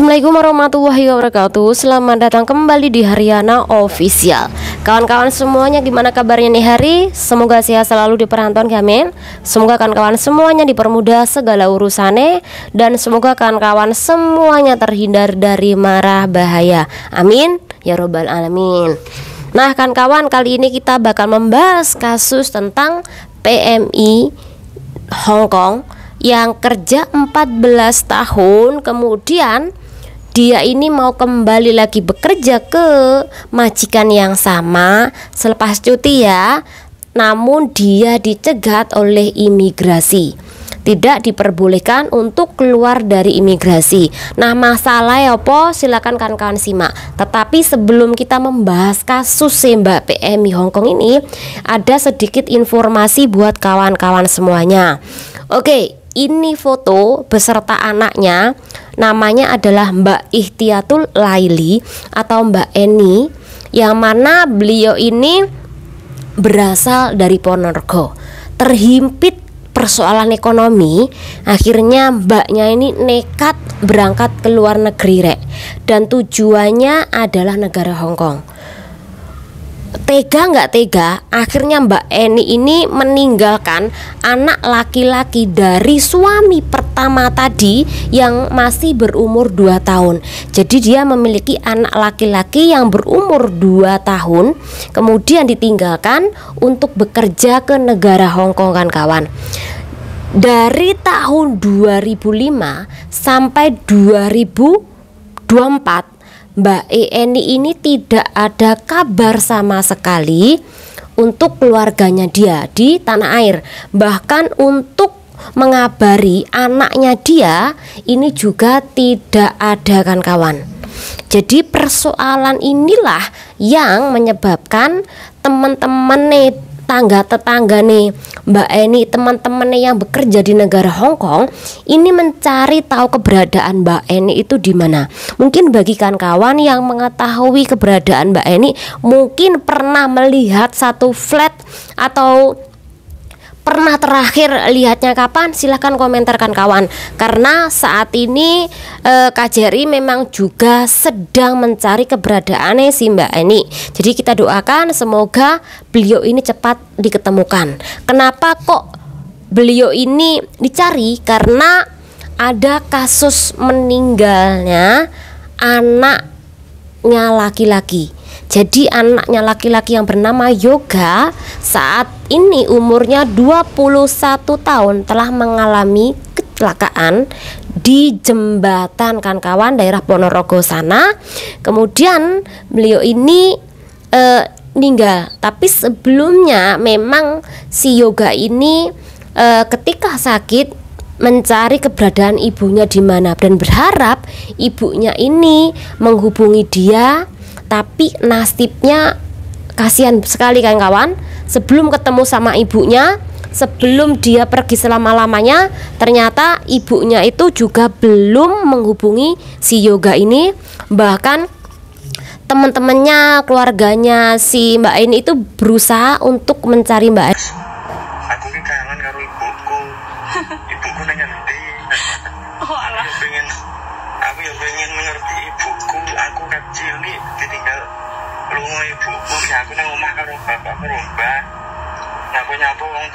Assalamualaikum warahmatullahi wabarakatuh. Selamat datang kembali di Haryana Official. Kawan-kawan semuanya, gimana kabarnya nih hari? Semoga sehat selalu di perantauan kami. Semoga kawan-kawan semuanya dipermudah segala urusannya, dan semoga kawan-kawan semuanya terhindar dari mara bahaya. Amin ya robbal alamin. Nah kawan-kawan, kali ini kita bakal membahas kasus tentang PMI Hong Kong yang kerja 14 tahun, kemudian dia ini mau kembali lagi bekerja ke majikan yang sama selepas cuti ya. Namun dia dicegat oleh imigrasi, tidak diperbolehkan untuk keluar dari imigrasi. Nah masalahnya apa? Silakan kawan-kawan simak. Tetapi sebelum kita membahas kasus Mbak PMI Hong Kong ini, ada sedikit informasi buat kawan-kawan semuanya. Oke, ini foto beserta anaknya. Namanya adalah Mbak Ikhtiatul Laili atau Mbak Eni, yang mana beliau ini berasal dari Ponorogo. Terhimpit persoalan ekonomi, akhirnya mbaknya ini nekat berangkat ke luar negeri dan tujuannya adalah negara Hong Kong. Tega nggak tega, akhirnya Mbak Eni ini meninggalkan anak laki-laki dari suami pertama tadi yang masih berumur 2 tahun. Jadi dia memiliki anak laki-laki yang berumur 2 tahun, kemudian ditinggalkan untuk bekerja ke negara Hong Kong kan kawan. Dari tahun 2005 sampai 2024, Mbak Eni ini tidak ada kabar sama sekali untuk keluarganya dia di tanah air. Bahkan untuk mengabari anaknya dia ini juga tidak ada kan kawan. Jadi persoalan inilah yang menyebabkan teman-teman nih, tetangga nih Mbak Eni, teman-temannya yang bekerja di negara Hong Kong ini mencari tahu keberadaan Mbak Eni itu di mana. Mungkin bagi kawan-kawan yang mengetahui keberadaan Mbak Eni, mungkin pernah melihat satu flat atau pernah terakhir lihatnya kapan, silahkan komentarkan kawan. Karena saat ini KJRI memang juga sedang mencari keberadaan si Mbak Eni. Jadi kita doakan semoga beliau ini cepat diketemukan. Kenapa kok beliau ini dicari? Karena ada kasus meninggalnya anaknya laki-laki. Jadi anaknya laki-laki yang bernama Yoga saat ini umurnya 21 tahun telah mengalami kecelakaan di jembatan kan kawan, daerah Ponorogo sana. Kemudian beliau ini meninggal. Tapi sebelumnya memang si Yoga ini ketika sakit mencari keberadaan ibunya di mana dan berharap ibunya ini menghubungi dia. Tapi nasibnya kasihan sekali kan kawan. Sebelum ketemu sama ibunya, sebelum dia pergi selama-lamanya, ternyata ibunya itu juga belum menghubungi si Yoga ini. Bahkan teman-temannya, keluarganya si Mbak Eni itu berusaha untuk mencari Mbak Eni. Aku ki kangen karo ibuku. Ibuku nang ngendi? Aku ya pengen mengerti ibuku. Aku kecil nih ditinggal lunga ibuku. Ya aku nang omah karo bapak merumba. Nyapu wong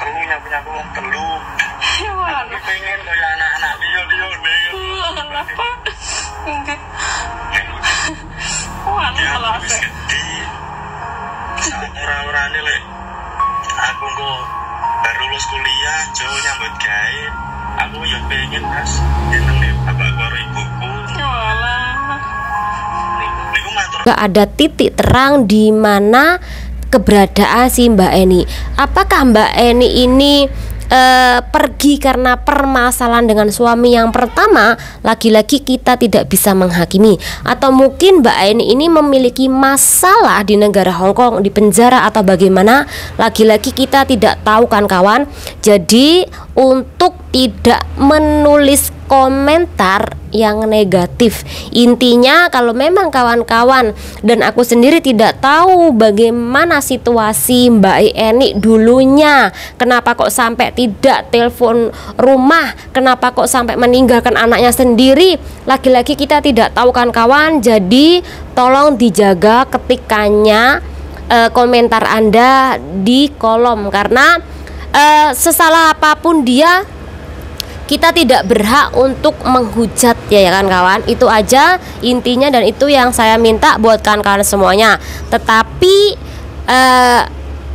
telu. Aku pengen kaya anak-anak liya-liya nih. Apa? Enggak. Ya aku wis gede. Ora-orane lek aku kok baru lulus kuliah, jo nyambut gawe. Aku ya pengen Mas jeneng bapak karo ibuku. Gak ada titik terang di mana keberadaan si Mbak Eni. Apakah Mbak Eni ini pergi karena permasalahan dengan suami yang pertama? Lagi-lagi kita tidak bisa menghakimi. Atau mungkin Mbak Eni ini memiliki masalah di negara Hong Kong, di penjara atau bagaimana? Lagi-lagi kita tidak tahu kan kawan. Jadi untuk tidak menulis komentar yang negatif. Intinya kalau memang kawan-kawan dan aku sendiri tidak tahu bagaimana situasi Mbak Eni dulunya, kenapa kok sampai tidak telepon rumah, kenapa kok sampai meninggalkan anaknya sendiri, lagi-lagi kita tidak tahu kan kawan. Jadi tolong dijaga ketikannya komentar Anda di kolom, karena sesalah apapun dia, kita tidak berhak untuk menghujat ya kan kawan. Itu aja intinya dan itu yang saya minta buat kawan-kawan semuanya. Tetapi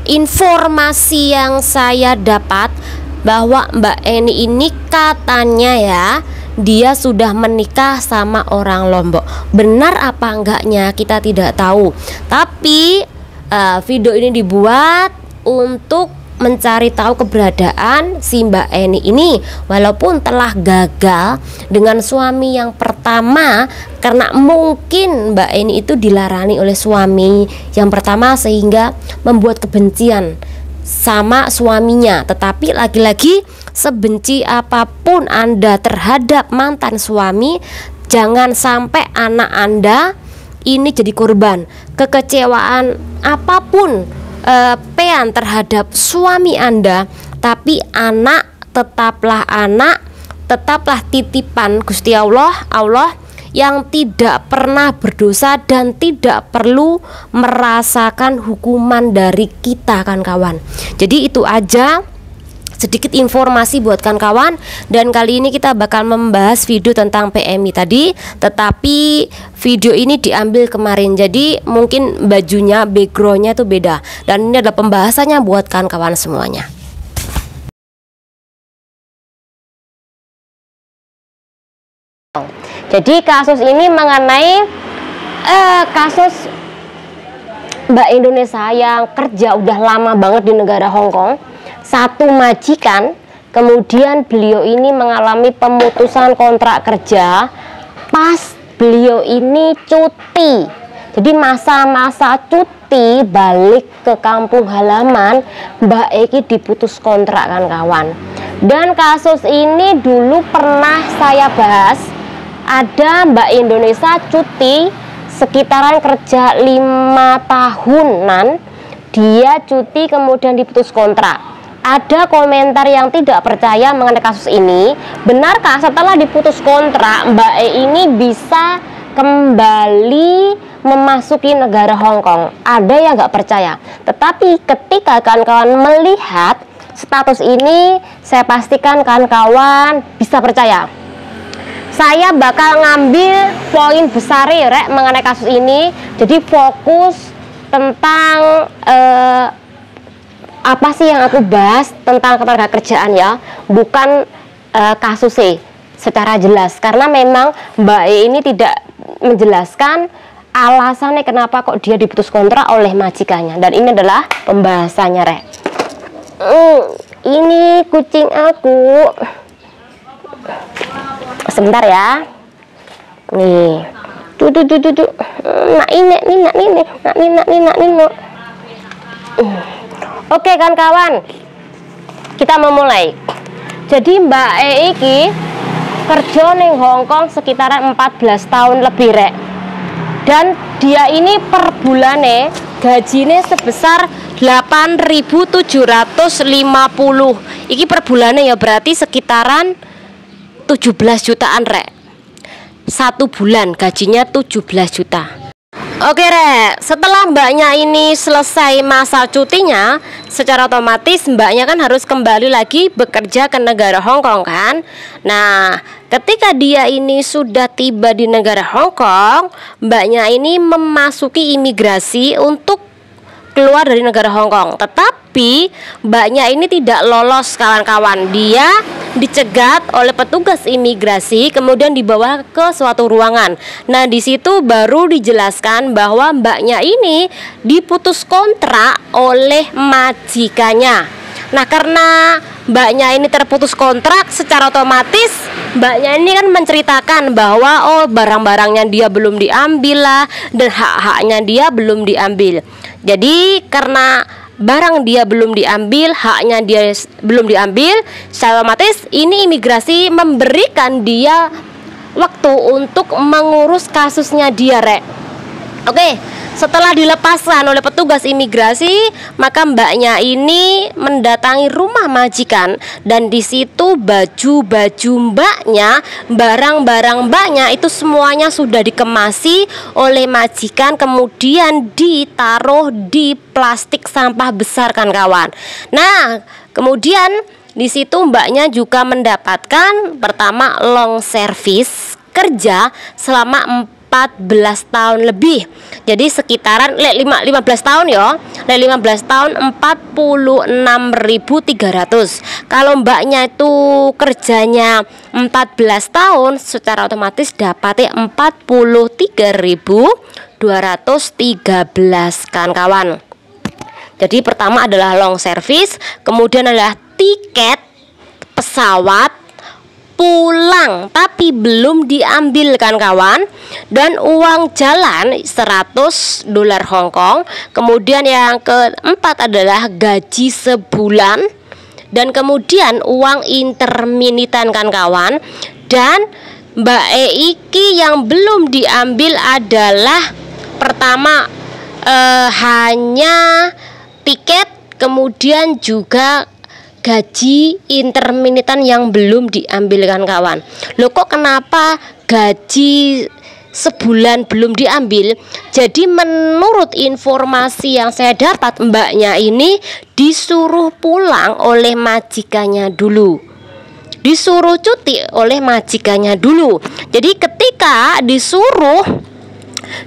informasi yang saya dapat bahwa Mbak Eni ini katanya ya, dia sudah menikah sama orang Lombok. Benar apa enggaknya kita tidak tahu. Tapi video ini dibuat untuk mencari tahu keberadaan si Mbak Eni ini, walaupun telah gagal dengan suami yang pertama, karena mungkin Mbak Eni itu dilarani oleh suami yang pertama sehingga membuat kebencian sama suaminya. Tetapi lagi-lagi, sebenci apapun Anda terhadap mantan suami, jangan sampai anak Anda ini jadi korban. Kekecewaan apapun pean terhadap suami Anda, tapi anak, tetaplah titipan Gusti Allah yang tidak pernah berdosa dan tidak perlu merasakan hukuman dari kita kan kawan. Jadi itu aja sedikit informasi buat kawan-kawan, dan kali ini kita bakal membahas video tentang PMI tadi, tetapi video ini diambil kemarin, jadi mungkin bajunya, backgroundnya itu beda, dan ini adalah pembahasannya buat kawan-kawan semuanya. Jadi kasus ini mengenai kasus Mbak Indonesia yang kerja udah lama banget di negara Hong Kong. Satu majikan, kemudian beliau ini mengalami pemutusan kontrak kerja pas beliau ini cuti. Jadi masa-masa cuti balik ke kampung halaman, Mbak Eki diputus kontrak kan kawan. Dan kasus ini dulu pernah saya bahas. Ada Mbak Indonesia cuti sekitaran kerja 5 tahunan, dia cuti kemudian diputus kontrak. Ada komentar yang tidak percaya mengenai kasus ini. Benarkah setelah diputus kontrak Mbak E ini bisa kembali memasuki negara Hong Kong? Ada yang nggak percaya. Tetapi ketika kawan-kawan melihat status ini, saya pastikan kawan-kawan bisa percaya. Saya bakal ngambil poin besar rek mengenai kasus ini. Jadi fokus tentang apa sih yang aku bahas tentang ketenagakerjaan ya, bukan kasusnya secara jelas, karena memang Mbak E ini tidak menjelaskan alasannya kenapa kok dia diputus kontrak oleh majikannya, dan ini adalah pembahasannya rek. Ini kucing aku, sebentar ya, nih, tuh, nak ini. Oke kan kawan, kita memulai. Jadi Mbak E iki kerja ning Hong Kong sekitaran 14 tahun lebih rek. Dan dia ini per bulannya gajinya sebesar 8.750. Iki per bulannya ya, berarti sekitaran 17 jutaan rek. 1 bulan gajinya 17 juta. Oke rek, setelah mbaknya ini selesai masa cutinya, secara otomatis mbaknya kan harus kembali lagi bekerja ke negara Hong Kong kan. Nah, ketika dia ini sudah tiba di negara Hong Kong, mbaknya ini memasuki imigrasi untuk keluar dari negara Hong Kong. Tetapi mbaknya ini tidak lolos kawan-kawan. Dia dicegat oleh petugas imigrasi, kemudian dibawa ke suatu ruangan. Nah, di situ baru dijelaskan bahwa mbaknya ini diputus kontrak oleh majikannya. Nah, karena mbaknya ini terputus kontrak, secara otomatis mbaknya ini kan menceritakan bahwa barang-barangnya dia belum diambil lah, dan hak-haknya dia belum diambil. Jadi karena barang dia belum diambil, haknya dia belum diambil, secara otomatis ini imigrasi memberikan dia waktu untuk mengurus kasusnya dia, Rek. Oke, setelah dilepaskan oleh petugas imigrasi, maka mbaknya ini mendatangi rumah majikan, dan di situ baju-baju mbaknya, barang-barang mbaknya itu semuanya sudah dikemasi oleh majikan, kemudian ditaruh di plastik sampah besar, kan kawan. Nah, kemudian di situ mbaknya juga mendapatkan pertama long service kerja selama 14 tahun lebih. Jadi sekitaran 15 tahun ya. 15 tahun 46.300. Kalau mbaknya itu kerjanya 14 tahun, secara otomatis dapatnya 43.213, kan kawan. Jadi pertama adalah long service, kemudian adalah tiket pesawat pulang tapi belum diambil, kan kawan, dan uang jalan $100 Hong Kong. Kemudian yang keempat adalah gaji sebulan, dan kemudian uang interminitan, kan kawan. Dan Mbak Eiki yang belum diambil adalah pertama hanya tiket, kemudian juga gaji interminitan yang belum diambil, kan kawan. Loh, kok kenapa gaji sebulan belum diambil? Jadi menurut informasi yang saya dapat, mbaknya ini disuruh pulang oleh majikannya dulu, disuruh cuti oleh majikannya dulu. Jadi ketika disuruh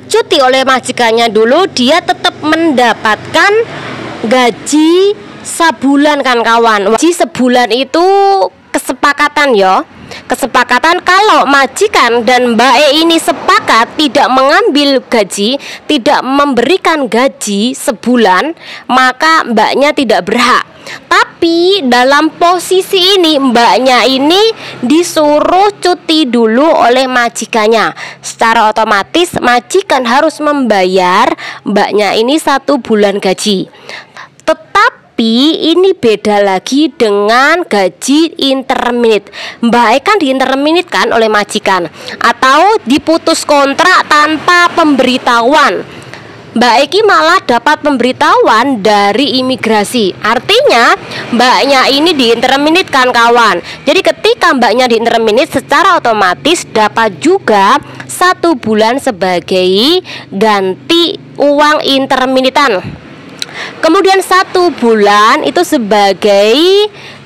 cuti oleh majikannya dulu, dia tetap mendapatkan gaji sebulan, kan kawan. Gaji sebulan itu kesepakatan ya. Kesepakatan kalau majikan dan Mbak E ini sepakat tidak mengambil gaji, tidak memberikan gaji sebulan, maka mbaknya tidak berhak. Tapi dalam posisi ini mbaknya ini disuruh cuti dulu oleh majikannya. Secara otomatis majikan harus membayar mbaknya ini 1 bulan gaji. Tapi ini beda lagi dengan gaji interminit. Mbak E kan diinterminit kan oleh majikan, atau diputus kontrak tanpa pemberitahuan. Mbak Eki malah dapat pemberitahuan dari imigrasi. Artinya mbaknya ini diinterminit, kan kawan. Jadi ketika mbaknya diinterminit, secara otomatis dapat juga 1 bulan sebagai ganti uang interminitan. Kemudian 1 bulan itu sebagai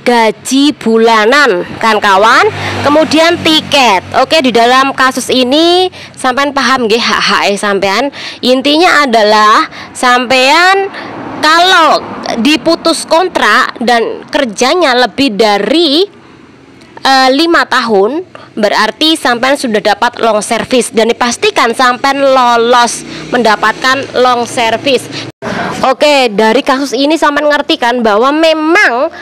gaji bulanan, kan kawan. Kemudian tiket. Oke, di dalam kasus ini sampean paham nggih hak-hak sampean. Intinya adalah sampean kalau diputus kontrak dan kerjanya lebih dari 5 tahun, berarti sampean sudah dapat long service, dan dipastikan sampean lolos mendapatkan long service. Oke, dari kasus ini sampean ngerti kan bahwa memang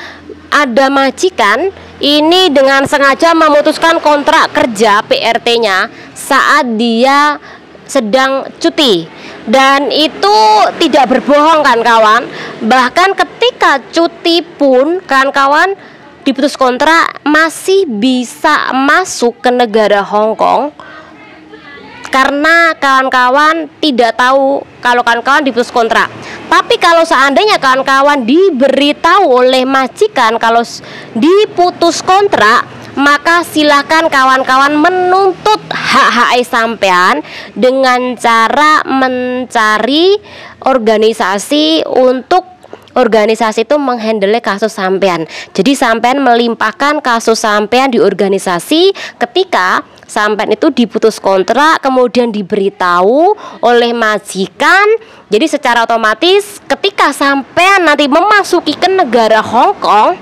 ada majikan ini dengan sengaja memutuskan kontrak kerja PRT-nya saat dia sedang cuti, dan itu tidak berbohong, kan kawan. Bahkan ketika cuti pun, kan kawan, diputus kontrak masih bisa masuk ke negara Hong Kong, karena kawan-kawan tidak tahu kalau kawan-kawan diputus kontrak. Tapi kalau seandainya kawan-kawan diberitahu oleh majikan kalau diputus kontrak, maka silakan kawan-kawan menuntut hak-hak sampean dengan cara mencari organisasi untuk organisasi itu menghandle kasus sampean. Jadi sampean melimpahkan kasus sampean di organisasi ketika sampean itu diputus kontrak, kemudian diberitahu oleh majikan. Jadi secara otomatis ketika sampean nanti memasuki ke negara Hong Kong,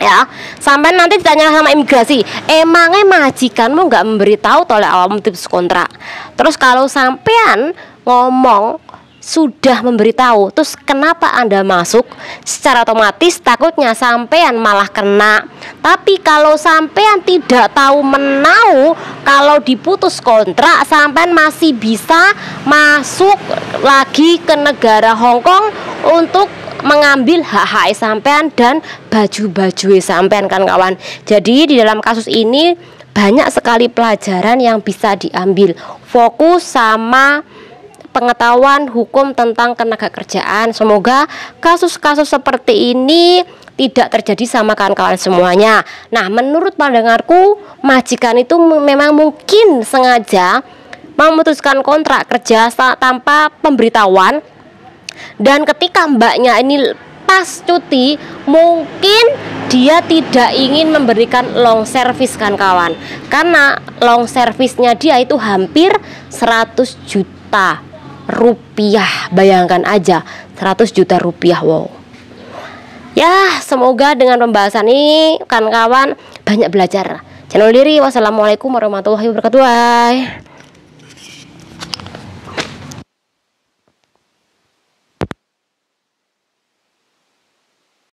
ya, sampean nanti ditanya sama imigrasi, emangnya majikanmu nggak memberitahu oleh awam putus kontrak? Terus kalau sampean ngomong sudah memberitahu, terus kenapa Anda masuk? Secara otomatis takutnya sampean malah kena. Tapi kalau sampean tidak tahu menau, kalau diputus kontrak sampean masih bisa masuk lagi ke negara Hong Kong untuk mengambil hak-hak sampean dan baju-baju sampean kan kawan. Jadi di dalam kasus ini banyak sekali pelajaran yang bisa diambil. Fokus sama pengetahuan hukum tentang ketenaga kerjaan. Semoga kasus-kasus seperti ini tidak terjadi sama kawan-kawan semuanya. Nah, menurut pandanganku, majikan itu memang mungkin sengaja memutuskan kontrak kerja tanpa pemberitahuan. Dan ketika mbaknya ini pas cuti, mungkin dia tidak ingin memberikan long service kan kawan. Karena long service-nya dia itu hampir 100 juta rupiah. Bayangkan aja, 100 juta rupiah, wow. Ya, semoga dengan pembahasan ini kawan-kawan banyak belajar. Channel diri, wassalamualaikum warahmatullahi wabarakatuh.